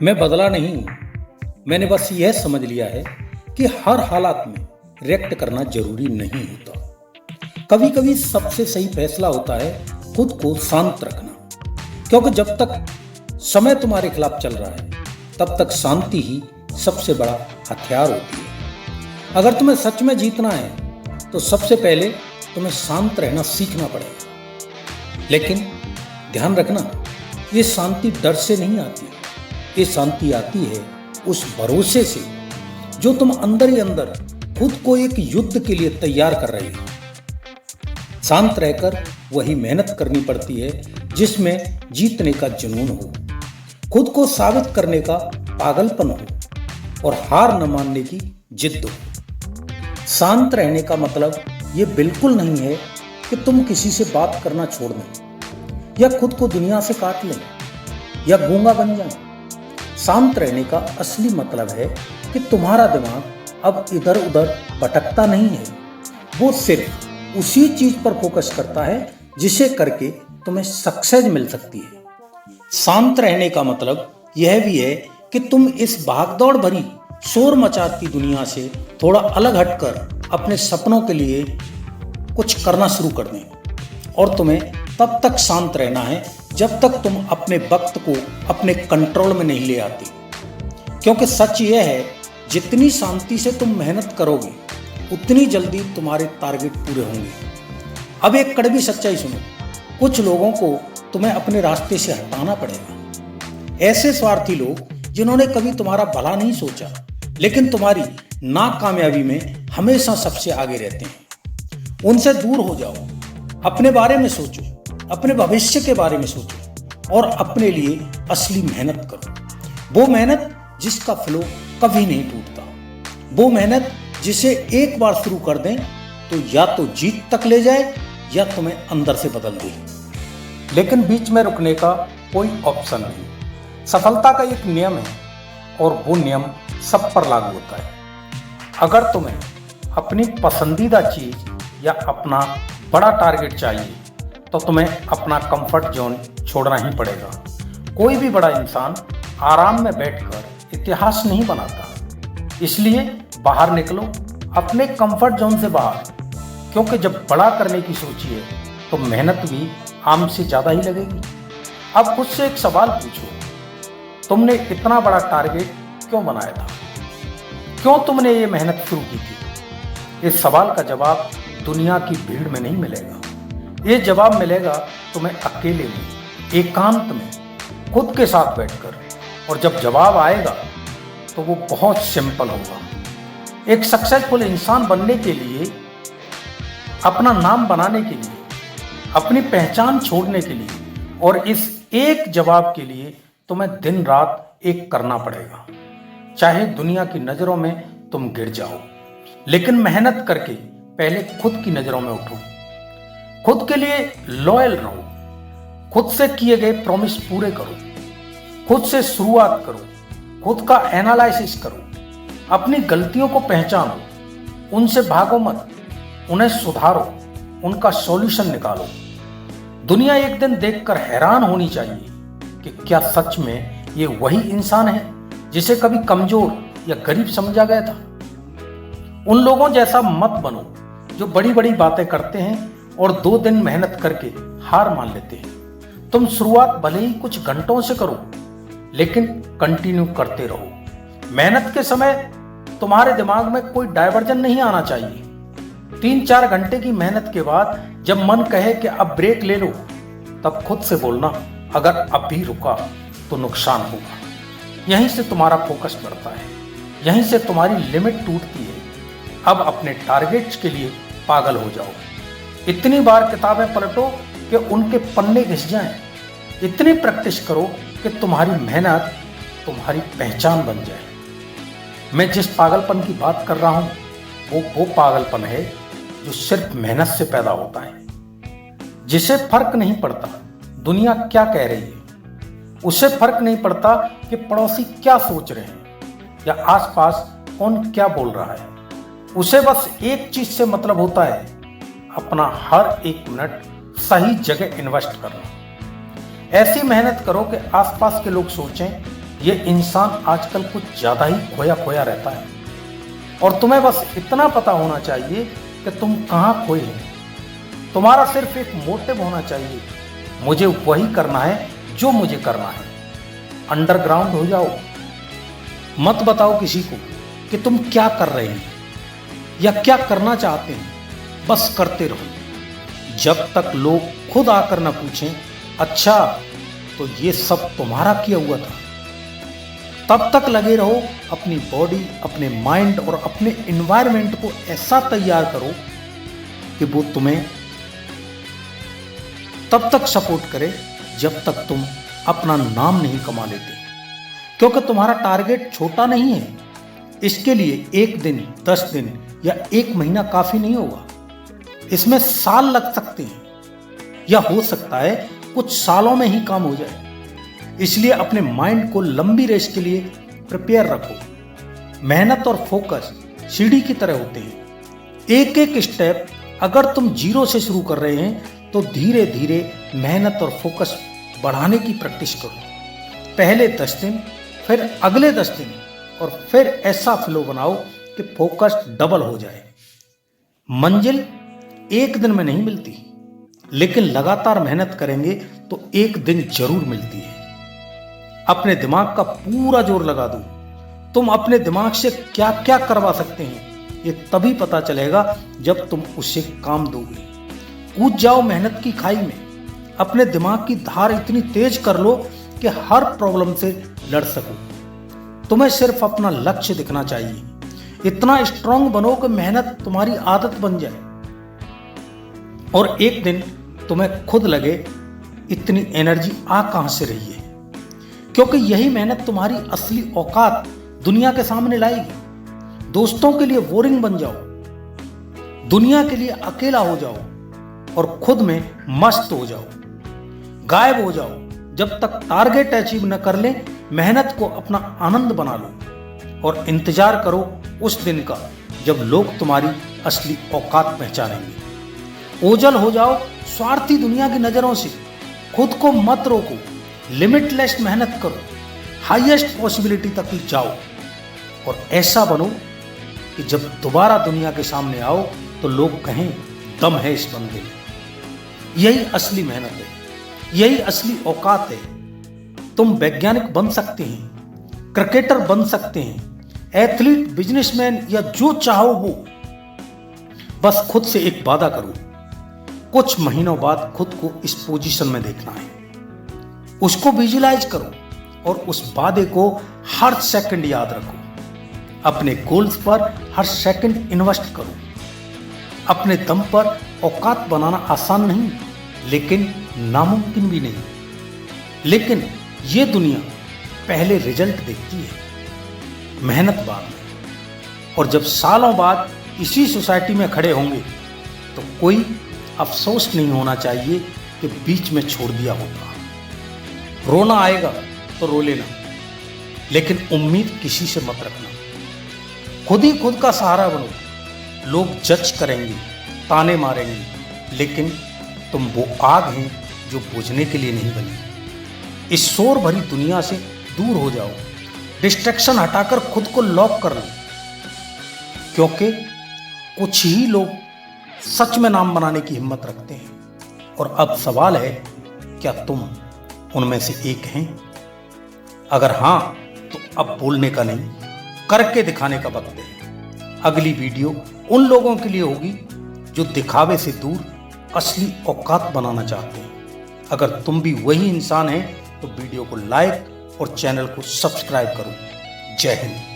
मैं बदला नहीं हूं। मैंने बस यह समझ लिया है कि हर हालात में रिएक्ट करना जरूरी नहीं होता। कभी कभी सबसे सही फैसला होता है खुद को शांत रखना, क्योंकि जब तक समय तुम्हारे खिलाफ चल रहा है तब तक शांति ही सबसे बड़ा हथियार होती है। अगर तुम्हें सच में जीतना है तो सबसे पहले तुम्हें शांत रहना सीखना पड़ेगा। लेकिन ध्यान रखना, ये शांति डर से नहीं आती, ये शांति आती है उस भरोसे से जो तुम अंदर ही अंदर खुद को एक युद्ध के लिए तैयार कर रहे हो। शांत रहकर वही मेहनत करनी पड़ती है जिसमें जीतने का जुनून हो, खुद को साबित करने का पागलपन हो और हार न मानने की जिद हो। शांत रहने का मतलब ये बिल्कुल नहीं है कि तुम किसी से बात करना छोड़ दें या खुद को दुनिया से काट लें या गूंगा बन जाएं। शांत रहने का असली मतलब है कि तुम्हारा दिमाग अब इधर उधर भटकता नहीं है, वो सिर्फ उसी चीज पर फोकस करता है जिसे करके तुम्हें सक्सेस मिल सकती है। शांत रहने का मतलब यह भी है कि तुम इस भागदौड़ भरी शोर मचाती दुनिया से थोड़ा अलग हटकर अपने सपनों के लिए कुछ करना शुरू कर दें। और तुम्हें तब तक शांत रहना है जब तक तुम अपने वक्त को अपने कंट्रोल में नहीं ले आते, क्योंकि सच यह है जितनी शांति से तुम मेहनत करोगे उतनी जल्दी तुम्हारे टारगेट पूरे होंगे। अब एक कड़वी सच्चाई सुनो, कुछ लोगों को तुम्हें अपने रास्ते से हटाना पड़ेगा। ऐसे स्वार्थी लोग जिन्होंने कभी तुम्हारा भला नहीं सोचा लेकिन तुम्हारी नाकामयाबी में हमेशा सबसे आगे रहते हैं। उनसे दूर हो जाओ, अपने बारे में सोचो, अपने भविष्य के बारे में सोचो और अपने लिए असली मेहनत करो। वो मेहनत जिसका फ्लो कभी नहीं टूटता, वो मेहनत जिसे एक बार शुरू कर दें तो या तो जीत तक ले जाए या तुम्हें अंदर से बदल दे। लेकिन बीच में रुकने का कोई ऑप्शन नहीं। सफलता का एक नियम है और वो नियम सब पर लागू होता है। अगर तुम्हें अपनी पसंदीदा चीज या अपना बड़ा टारगेट चाहिए तो तुम्हें अपना कंफर्ट जोन छोड़ना ही पड़ेगा। कोई भी बड़ा इंसान आराम में बैठकर इतिहास नहीं बनाता, इसलिए बाहर निकलो अपने कंफर्ट जोन से बाहर, क्योंकि जब बड़ा करने की सोचिए तो मेहनत भी आम से ज़्यादा ही लगेगी। अब खुद से एक सवाल पूछो, तुमने इतना बड़ा टारगेट क्यों बनाया था? क्यों तुमने ये मेहनत शुरू की थी? इस सवाल का जवाब दुनिया की भीड़ में नहीं मिलेगा। ये जवाब मिलेगा तुम्हें अकेले में, एकांत में, खुद के साथ बैठकर। और जब जवाब आएगा तो वो बहुत सिंपल होगा। एक सक्सेसफुल इंसान बनने के लिए, अपना नाम बनाने के लिए, अपनी पहचान छोड़ने के लिए और इस एक जवाब के लिए तुम्हें दिन रात एक करना पड़ेगा। चाहे दुनिया की नजरों में तुम गिर जाओ, लेकिन मेहनत करके पहले खुद की नजरों में उठो। खुद के लिए लॉयल रहो, खुद से किए गए प्रॉमिस पूरे करो, खुद से शुरुआत करो, खुद का एनालिसिस करो, अपनी गलतियों को पहचानो, उनसे भागो मत, उन्हें सुधारो, उनका सॉल्यूशन निकालो। दुनिया एक दिन देखकर हैरान होनी चाहिए कि क्या सच में ये वही इंसान है जिसे कभी कमजोर या गरीब समझा गया था। उन लोगों जैसा मत बनो जो बड़ी बड़ी बातें करते हैं और 2 दिन मेहनत करके हार मान लेते हैं। तुम शुरुआत भले ही कुछ घंटों से करो, लेकिन कंटिन्यू करते रहो। मेहनत के समय तुम्हारे दिमाग में कोई डायवर्जन नहीं आना चाहिए। 3-4 घंटे की मेहनत के बाद जब मन कहे कि अब ब्रेक ले लो, तब खुद से बोलना, अगर अब भी रुका तो नुकसान होगा। यहीं से तुम्हारा फोकस बढ़ता है, यहीं से तुम्हारी लिमिट टूटती है। अब अपने टारगेट्स के लिए पागल हो जाओ। इतनी बार किताबें पलटो कि उनके पन्ने घिस जाएं। इतनी प्रैक्टिस करो कि तुम्हारी मेहनत तुम्हारी पहचान बन जाए। मैं जिस पागलपन की बात कर रहा हूं वो पागलपन है जो सिर्फ मेहनत से पैदा होता है, जिसे फर्क नहीं पड़ता दुनिया क्या कह रही है, उसे फर्क नहीं पड़ता कि पड़ोसी क्या सोच रहे हैं या आसपास कौन क्या बोल रहा है। उसे बस एक चीज से मतलब होता है, अपना हर एक मिनट सही जगह इन्वेस्ट करना। ऐसी मेहनत करो कि आसपास के लोग सोचें ये इंसान आजकल कुछ ज़्यादा ही खोया खोया रहता है और तुम्हें बस इतना पता होना चाहिए कि तुम कहाँ खोए हो। तुम्हारा सिर्फ एक मोटिव होना चाहिए, मुझे वही करना है जो मुझे करना है। अंडरग्राउंड हो जाओ, मत बताओ किसी को कि तुम क्या कर रहे हैं या क्या करना चाहते हैं, बस करते रहो जब तक लोग खुद आकर न पूछें अच्छा तो ये सब तुम्हारा किया हुआ था। तब तक लगे रहो, अपनी बॉडी, अपने माइंड और अपने एनवायरनमेंट को ऐसा तैयार करो कि वो तुम्हें तब तक सपोर्ट करे जब तक तुम अपना नाम नहीं कमा लेते। क्योंकि तुम्हारा टारगेट छोटा नहीं है, इसके लिए 1 दिन, 10 दिन या 1 महीना काफी नहीं होगा। इसमें साल लग सकते हैं या हो सकता है कुछ सालों में ही काम हो जाए। इसलिए अपने माइंड को लंबी रेस के लिए प्रिपेयर रखो। मेहनत और फोकस सीढ़ी की तरह होते हैं। एक एक स्टेप अगर तुम 0 से शुरू कर रहे हैं तो धीरे धीरे मेहनत और फोकस बढ़ाने की प्रैक्टिस करो। पहले 10 दिन, फिर अगले 10 दिन और फिर ऐसा फ्लो बनाओ कि फोकस डबल हो जाए। मंजिल 1 दिन में नहीं मिलती, लेकिन लगातार मेहनत करेंगे तो एक दिन जरूर मिलती है। अपने दिमाग का पूरा जोर लगा दो। तुम अपने दिमाग से क्या क्या करवा सकते हैं ये तभी पता चलेगा जब तुम उसे काम दोगे। कूद जाओ मेहनत की खाई में। अपने दिमाग की धार इतनी तेज कर लो कि हर प्रॉब्लम से लड़ सको। तुम्हें सिर्फ अपना लक्ष्य दिखना चाहिए। इतना स्ट्रांग बनो कि मेहनत तुम्हारी आदत बन जाए और एक दिन तुम्हें खुद लगे इतनी एनर्जी आ कहां से रही है। क्योंकि यही मेहनत तुम्हारी असली औकात दुनिया के सामने लाएगी। दोस्तों के लिए बोरिंग बन जाओ, दुनिया के लिए अकेला हो जाओ और खुद में मस्त हो जाओ, गायब हो जाओ। जब तक टारगेट अचीव न कर ले, मेहनत को अपना आनंद बना लो और इंतजार करो उस दिन का जब लोग तुम्हारी असली औकात पहचानेंगे। ओझल हो जाओ स्वार्थी दुनिया की नजरों से। खुद को मत रोको, लिमिटलेस मेहनत करो, हाईएस्ट पॉसिबिलिटी तक जाओ और ऐसा बनो कि जब दोबारा दुनिया के सामने आओ तो लोग कहें दम है इस बंदे में। यही असली मेहनत है, यही असली औकात है। तुम वैज्ञानिक बन सकते हैं, क्रिकेटर बन सकते हैं, एथलीट, बिजनेसमैन या जो चाहो वो। बस खुद से एक वादा करो, कुछ महीनों बाद खुद को इस पोजीशन में देखना है। उसको विजुलाइज करो और उस वादे को हर सेकंड याद रखो। अपने गोल्स पर हर सेकंड इन्वेस्ट करो। अपने दम पर औकात बनाना आसान नहीं, लेकिन नामुमकिन भी नहीं। लेकिन ये दुनिया पहले रिजल्ट देखती है, मेहनत बाद में। और जब सालों बाद इसी सोसाइटी में खड़े होंगे तो कोई अफसोस नहीं होना चाहिए कि बीच में छोड़ दिया होगा। रोना आएगा तो रो लेना, लेकिन उम्मीद किसी से मत रखना। खुद ही खुद का सहारा बनो। लोग जज करेंगे, ताने मारेंगे, लेकिन तुम वो आग हैं जो बुझने के लिए नहीं बनी। इस शोर भरी दुनिया से दूर हो जाओ, डिस्ट्रैक्शन हटाकर खुद को लॉक कर लो। क्योंकि कुछ ही लोग सच में नाम बनाने की हिम्मत रखते हैं और अब सवाल है, क्या तुम उनमें से एक हैं? अगर हां तो अब बोलने का नहीं, करके दिखाने का वक्त है। अगली वीडियो उन लोगों के लिए होगी जो दिखावे से दूर असली औकात बनाना चाहते हैं। अगर तुम भी वही इंसान हैं तो वीडियो को लाइक और चैनल को सब्सक्राइब करो। जय हिंद।